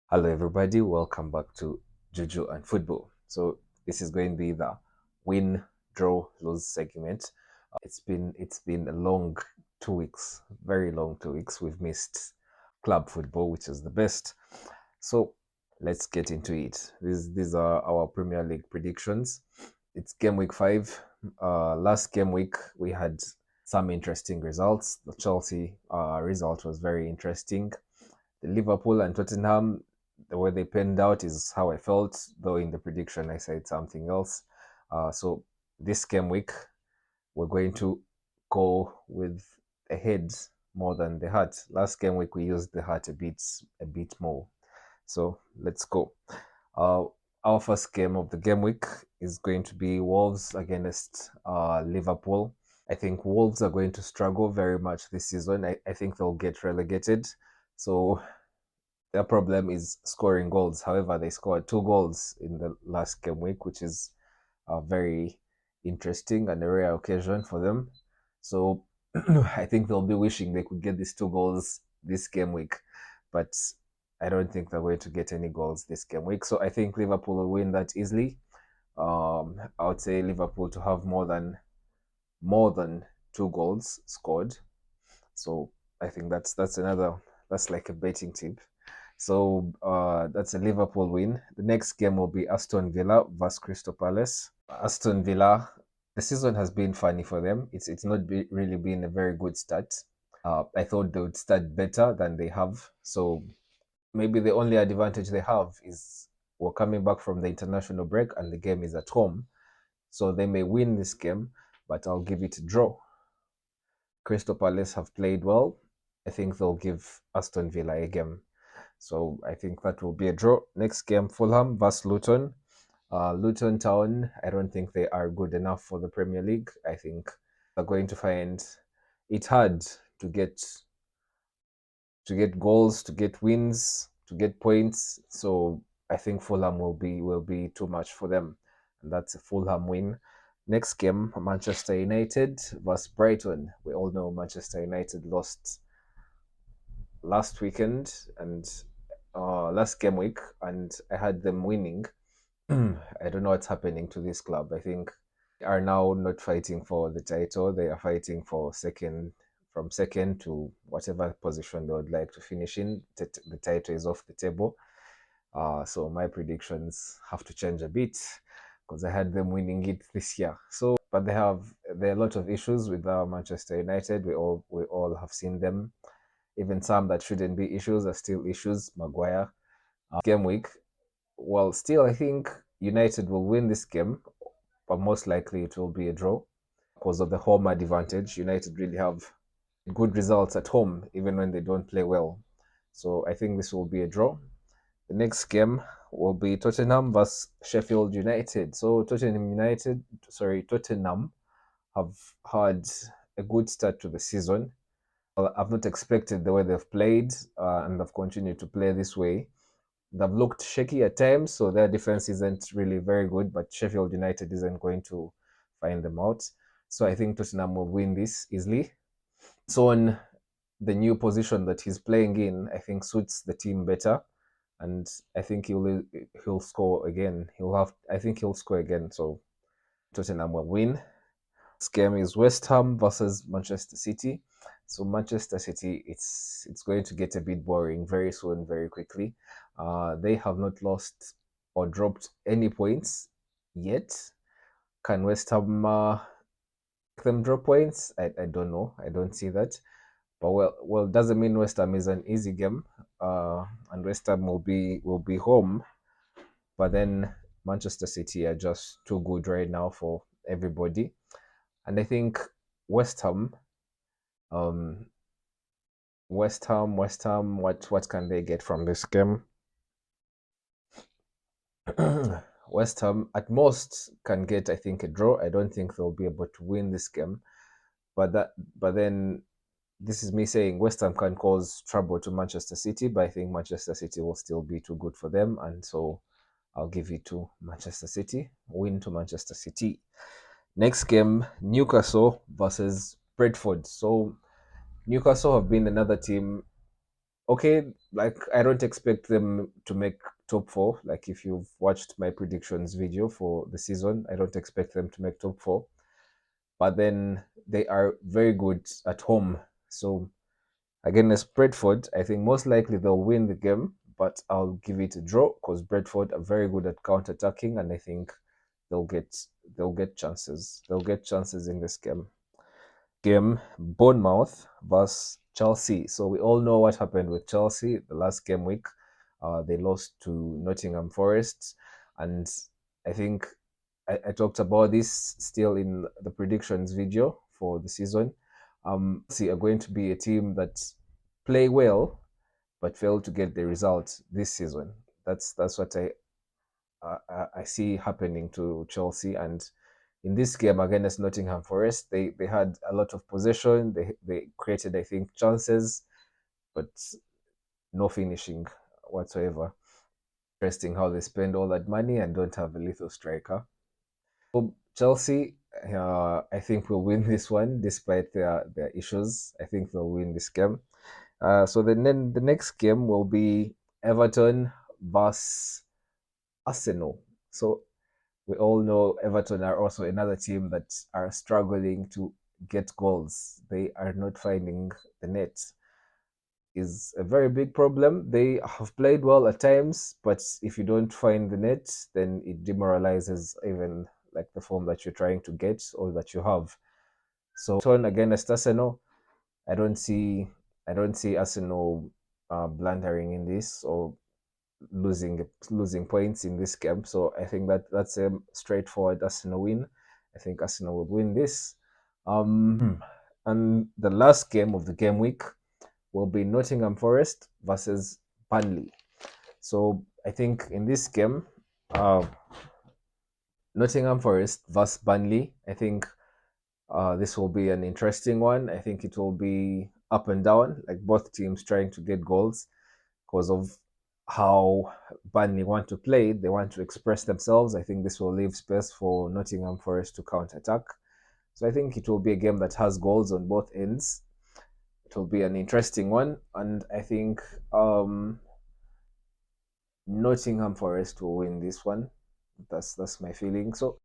Hello, everybody. Welcome back to Juju and Football. So this is going to be the win, draw, lose segment. It's been a long 2 weeks, very long 2 weeks. We've missed club football, which is the best. So let's get into it. These are our Premier League predictions. It's game week 5. Last game week we had some interesting results. The Chelsea result was very interesting. The Liverpool and Tottenham, the way they panned out is how I felt, though in the prediction I said something else. So this game week, we're going to go with the head more than the heart. Last game week we used the heart a bit more. So let's go. Uh, our first game of the game week is going to be Wolves against Liverpool. I think Wolves are going to struggle very much this season. I think they'll get relegated. So their problem is scoring goals. However, they scored 2 goals in the last game week, which is very interesting and a rare occasion for them. So I think they'll be wishing they could get these 2 goals this game week, but I don't think they're going to get any goals this game week. So I think Liverpool will win that easily. I would say Liverpool to have more than 2 goals scored. So I think that's like a betting tip. So that's a Liverpool win. The next game will be Aston Villa versus Crystal Palace. Aston Villa, the season has been funny for them. It's not really been a very good start. I thought they would start better than they have. So maybe the only advantage they have is we're coming back from the international break and the game is at home. So they may win this game, but I'll give it a draw. Crystal Palace have played well. I think they'll give Aston Villa a game. So I think that will be a draw. Next game, Fulham vs Luton. Luton Town, I don't think they are good enough for the Premier League. I think they're going to find it hard to get goals, to get wins, to get points. So I think Fulham will be too much for them, and that's a Fulham win. Next game, Manchester United vs Brighton. We all know Manchester United lost last weekend and last game week, and I had them winning. I don't know what's happening to this club. I think they are now not fighting for the title. They are fighting for second, from second to whatever position they would like to finish in. The title is off the table. So my predictions have to change a bit because I had them winning it this year. So, but there are a lot of issues with Manchester United. We all have seen them. Even some that shouldn't be issues are still issues. Maguire, game week. Well, still, I think United will win this game, but most likely it will be a draw because of the home advantage. United really have good results at home, even when they don't play well. So I think this will be a draw. The next game will be Tottenham vs Sheffield United. So Tottenham have had a good start to the season. I've not expected the way they've played, and they've continued to play this way. They've looked shaky at times, so their defense isn't really very good, but Sheffield United isn't going to find them out. So I think Tottenham will win this easily. So on the new position that he's playing in, I think suits the team better, and I think he'll score again. I think he'll score again. So Tottenham will win. This game is West Ham versus Manchester City. So Manchester City, it's going to get a bit boring very soon, very quickly. They have not lost or dropped any points yet. Can West Ham them drop points? I don't know. I don't see that. But well, doesn't mean West Ham is an easy game. And West Ham will be home. But then Manchester City are just too good right now for everybody. And I think West Ham, um, West Ham, what can they get from this game? West Ham at most can get, I think, a draw. I don't think they'll be able to win this game. But then this is me saying West Ham can cause trouble to Manchester City, but I think Manchester City will still be too good for them, and so I'll give it to Manchester City. Win to Manchester City. Next game, Newcastle versus Brentford. So Newcastle have been another team okay, like I don't expect them to make top four. Like if you've watched my predictions video for the season, I don't expect them to make top four. But then they are very good at home. So against Brentford, I think most likely they'll win the game, but I'll give it a draw because Brentford are very good at counter-attacking, and I think they'll get they'll get chances. They'll get chances in this game. Bournemouth versus Chelsea. So we all know what happened with Chelsea the last game week. They lost to Nottingham Forest, and I think I talked about this still in the predictions video for the season. Chelsea are going to be a team that play well but fail to get the result this season. That's what I see happening to Chelsea. And in this game against Nottingham Forest, they had a lot of possession. They created, I think, chances, but no finishing whatsoever. Interesting how they spend all that money and don't have a lethal striker. So Chelsea, I think will win this one despite their issues. I think they'll win this game. So then the next game will be Everton versus Arsenal. So we all know Everton are also another team that are struggling to get goals. They are not finding the net. Is a very big problem. They have played well at times, but if you don't find the net, then it demoralizes even like the form that you're trying to get or that you have. So turn against Arsenal, I don't see I don't see Arsenal blundering in this or losing points in this game. So I think that's a straightforward Arsenal win. I think Arsenal will win this. And the last game of the game week will be Nottingham Forest versus Burnley. So I think in this game, uh, Nottingham Forest versus Burnley, I think this will be an interesting one. I think it will be up and down, like both teams trying to get goals because of how Burnley want to play. They want to express themselves. I think this will leave space for Nottingham Forest to counter attack. So I think it will be a game that has goals on both ends. It will be an interesting one, and I think Nottingham Forest will win this one. That's my feeling. So